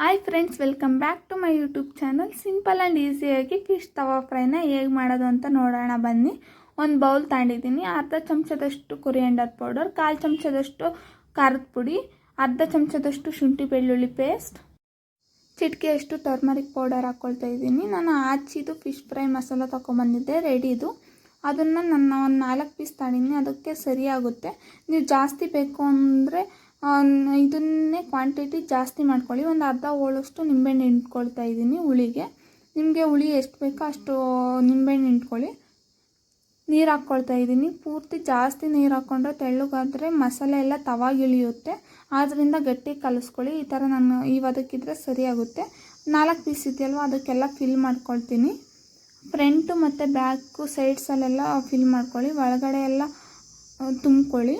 Hi friends, welcome back to my YouTube channel. Simple and ಈಸಿಯಾಗಿ fish tawa ಫ್ರೈನ ಹೇಗೆ ಮಾಡೋದು ಅಂತ ನೋಡೋಣ ಬನ್ನಿ. ಒಂದು ಬೌಲ್ ತಗೊಂಡಿದ್ದೀನಿ. ಅರ್ಧ ಚಮಚದಷ್ಟು ಕೊರಿಯಂಡರ್ ಪೌಡರ್, 1/4 ಚಮಚದಷ್ಟು ಖಾರದ ಪುಡಿ, ಅರ್ಧ ಚಮಚದಷ್ಟು ಶುಂಠಿ ಬೆಳ್ಳುಳ್ಳಿ ಪೇಸ್ಟ್, ಚಿಟಿಕೆಯಷ್ಟು ಟರ್ಮರಿಕ್ ಪೌಡರ್ ಹಾಕ್ಕೊಳ್ತಾ ಇದ್ದೀನಿ. ನಾನು ಆಚಿದು ಫಿಶ್ ಫ್ರೈ ಮಸಾಲ ತೊಗೊಂಬಂದಿದ್ದೆ ರೆಡಿದು. ಅದನ್ನು ನಾನು ಒಂದು 4 ಪೀಸ್ ತಗೊಂಡಿದ್ದೀನಿ. ಅದಕ್ಕೆ ಸರಿಯಾಗುತ್ತೆ. ನೀವು ಜಾಸ್ತಿ ಬೇಕು ಅಂದರೆ ಇದನ್ನೇ ಕ್ವಾಂಟಿಟಿ ಜಾಸ್ತಿ ಮಾಡ್ಕೊಳ್ಳಿ. ಒಂದು ಅರ್ಧ ಹೋಳಷ್ಟು ನಿಂಬೆಹಣ್ಣು ಹಿಂಡ್ಕೊಳ್ತಾ ಇದ್ದೀನಿ ಹುಳಿಗೆ. ನಿಮಗೆ ಹುಳಿ ಎಷ್ಟು ಬೇಕೋ ಅಷ್ಟು ನಿಂಬೆಹಣ್ಣು ಹಿಂಡ್ಕೊಳ್ಳಿ. ನೀರು ಹಾಕ್ಕೊಳ್ತಾ ಇದ್ದೀನಿ. ಪೂರ್ತಿ ಜಾಸ್ತಿ ನೀರು ಹಾಕ್ಕೊಂಡ್ರೆ ತೆಳ್ಳಗಾದರೆ ಮಸಾಲೆ ಎಲ್ಲ ತವಾಗಿಳಿಯುತ್ತೆ. ಆದ್ದರಿಂದ ಗಟ್ಟಿ ಕಲಿಸ್ಕೊಳ್ಳಿ. ಈ ಥರ ನಾನು ಇವದಕ್ಕಿದ್ರೆ ಸರಿಯಾಗುತ್ತೆ. 4 ಪೀಸ್ ಇದೆಯಲ್ವ, ಅದಕ್ಕೆಲ್ಲ ಫಿಲ್ ಮಾಡ್ಕೊಳ್ತೀನಿ. ಫ್ರಂಟು ಮತ್ತು ಬ್ಯಾಕು ಸೈಡ್ಸಲ್ಲೆಲ್ಲ ಫಿಲ್ ಮಾಡ್ಕೊಳ್ಳಿ. ಒಳಗಡೆ ಎಲ್ಲ ತುಂಬ್ಕೊಳ್ಳಿ.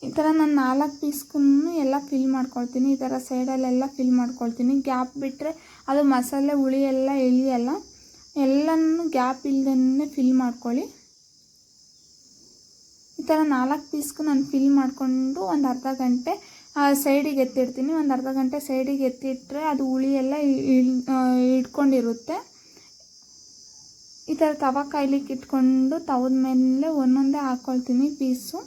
ಈ ಥರ ನಾನು 4 ಪೀಸ್ಗೂ ಎಲ್ಲ ಫಿಲ್ ಮಾಡ್ಕೊಳ್ತೀನಿ. ಈ ಥರ ಸೈಡಲ್ಲೆಲ್ಲ ಫಿಲ್ ಮಾಡ್ಕೊಳ್ತೀನಿ. ಗ್ಯಾಪ್ ಬಿಟ್ಟರೆ ಅದು ಮಸಾಲೆ ಹುಳಿ ಎಲ್ಲ ಇಳಿಯಲ್ಲ. ಎಲ್ಲನೂ ಗ್ಯಾಪ್ ಇಲ್ದೇ ಫಿಲ್ ಮಾಡ್ಕೊಳ್ಳಿ. ಈ ಥರ 4 ಪೀಸ್ಗೂ ನಾನು ಫಿಲ್ ಮಾಡಿಕೊಂಡು ಒಂದು ಅರ್ಧ ಗಂಟೆ ಸೈಡಿಗೆ ಎತ್ತಿಡ್ತೀನಿ. ಒಂದು ಅರ್ಧ ಗಂಟೆ ಸೈಡಿಗೆ ಎತ್ತಿಟ್ರೆ ಅದು ಹುಳಿ ಎಲ್ಲ ಹಿಡ್ಕೊಂಡಿರುತ್ತೆ. ಈ ಥರ ತವಾ ಕಾಯ್ಲಿಕ್ಕೆ ಇಟ್ಕೊಂಡು ತವದ ಮೇಲೆ ಒಂದೊಂದೇ ಹಾಕ್ಕೊಳ್ತೀನಿ ಪೀಸು.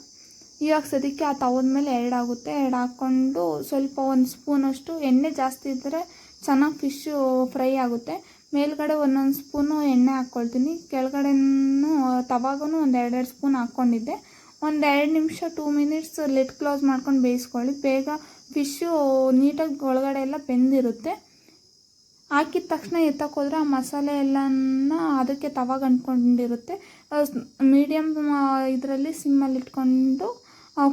ಇವಾಗ ಸದ್ಯಕ್ಕೆ ಆ ತವದ ಮೇಲೆ 2 ಆಗುತ್ತೆ. 2 ಹಾಕ್ಕೊಂಡು ಸ್ವಲ್ಪ 1 ಸ್ಪೂನಷ್ಟು ಎಣ್ಣೆ ಜಾಸ್ತಿ ಇದ್ದರೆ ಚೆನ್ನಾಗಿ ಫಿಶ್ಶು ಫ್ರೈ ಆಗುತ್ತೆ. ಮೇಲ್ಗಡೆ 1 ಸ್ಪೂನು ಎಣ್ಣೆ ಹಾಕ್ಕೊಳ್ತೀನಿ. ಕೆಳಗಡೆನೂ ತವಾಗೂ ಒಂದು 2 ಸ್ಪೂನ್ ಹಾಕ್ಕೊಂಡಿದ್ದೆ. ಒಂದು 2 ನಿಮಿಷ 2 ಮಿನಿಟ್ಸ್ ಲಿಡ್ ಕ್ಲೋಸ್ ಮಾಡ್ಕೊಂಡು ಬೇಯಿಸ್ಕೊಳ್ಳಿ. ಬೇಗ ಫಿಶ್ಶು ನೀಟಾಗಿ ಒಳಗಡೆ ಎಲ್ಲ ಬೆಂದಿರುತ್ತೆ. ಹಾಕಿದ ತಕ್ಷಣ ಎತ್ತಕ್ಕೋದ್ರೆ ಆ ಮಸಾಲೆ ಎಲ್ಲನ ಅದಕ್ಕೆ ತವಾಗ ಅಂಟ್ಕೊಂಡಿರುತ್ತೆ. ಮೀಡಿಯಮ್ ಇದರಲ್ಲಿ ಸಿಮ್ಮಲ್ಲಿ ಇಟ್ಕೊಂಡು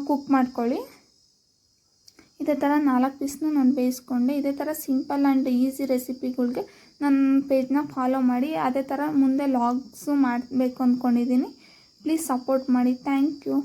ಕುಕ್ ಮಾಡ್ಕೊಳ್ಳಿ. ಇದೇ ಥರ 4 ಪೀಸ್ನ ನಾನು ಬೇಯಿಸ್ಕೊಂಡೆ. ಇದೇ ಥರ ಸಿಂಪಲ್ ಆ್ಯಂಡ್ ಈಸಿ ರೆಸಿಪಿಗಳಿಗೆ ನನ್ನ ಪೇಜ್ನ ಫಾಲೋ ಮಾಡಿ. ಅದೇ ಥರ ಮುಂದೆ ಲಾಗ್ಸು ಮಾಡಬೇಕು ಅಂದ್ಕೊಂಡಿದ್ದೀನಿ. ಪ್ಲೀಸ್ ಸಪೋರ್ಟ್ ಮಾಡಿ. Thank you.